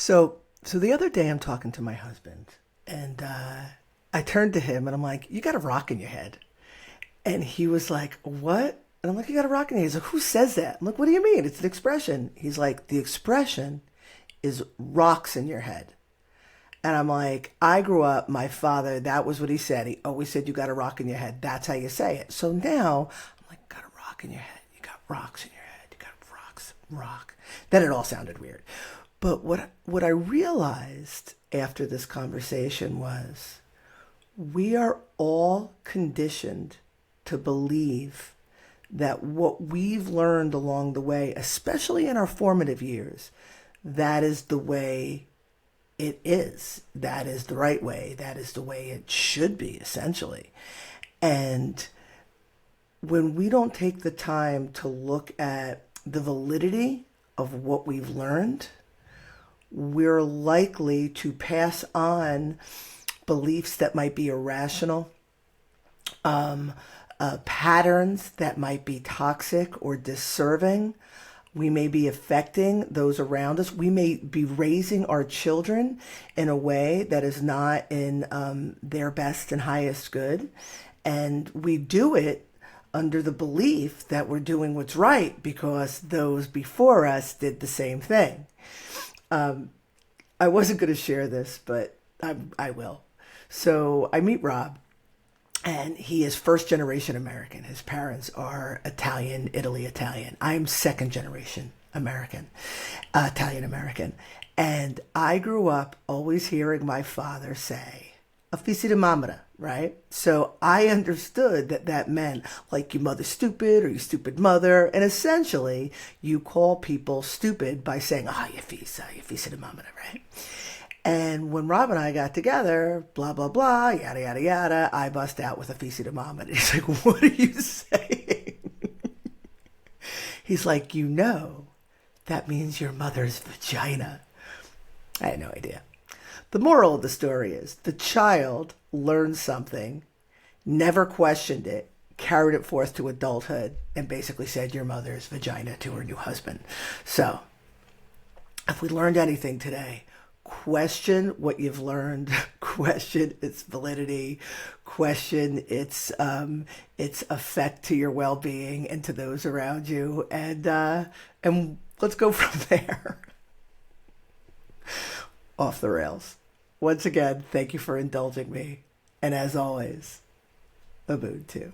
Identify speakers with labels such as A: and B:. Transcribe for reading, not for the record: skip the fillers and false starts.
A: So the other day I'm talking to my husband, and I turned to him and I'm like, "You got a rock in your head." And he was like, "What?" And I'm like, "You got a rock in your head." He's like, "Who says that?" I'm like, "What do you mean? It's an expression." He's like, "The expression is rocks in your head." And I'm like, I grew up, my father, that was what he said. He always said, "You got a rock in your head." That's how you say it. So now I'm like, "Got a rock in your head. You got rocks in your head. You got rocks, rock." Then it all sounded weird. But what I realized after this conversation was we are all conditioned to believe that what we've learned along the way, especially in our formative years, that is the way it is. That is the right way. That is the way it should be, essentially. And when we don't take the time to look at the validity of what we've learned, we're likely to pass on beliefs that might be irrational, patterns that might be toxic or disserving. We may be affecting those around us. We may be raising our children in a way that is not in their best and highest good. And we do it under the belief that we're doing what's right because those before us did the same thing. I wasn't going to share this, but I will. So I meet Rob, and he is first generation American. His parents are Italian, Italy Italian. I'm second generation American, Italian American. And I grew up always hearing my father say, "A fisi di mamma," right? So I understood that that meant like your mother's stupid or your stupid mother. And essentially you call people stupid by saying, "Ah, oh, you fisi di mamma," right? And when Rob and I got together, blah, blah, blah, yada, yada, yada, I bust out with a fisi de mom. And he's like, "What are you saying?" He's like, that means your mother's vagina. I had no idea. The moral of the story is the child learned something, never questioned it, carried it forth to adulthood, and basically said your mother's vagina to her new husband. So if we learned anything today, question what you've learned, question its validity, question its effect to your well-being and to those around you, and let's go from there. Off the rails. Once again, thank you for indulging me, and as always, Ubuntu.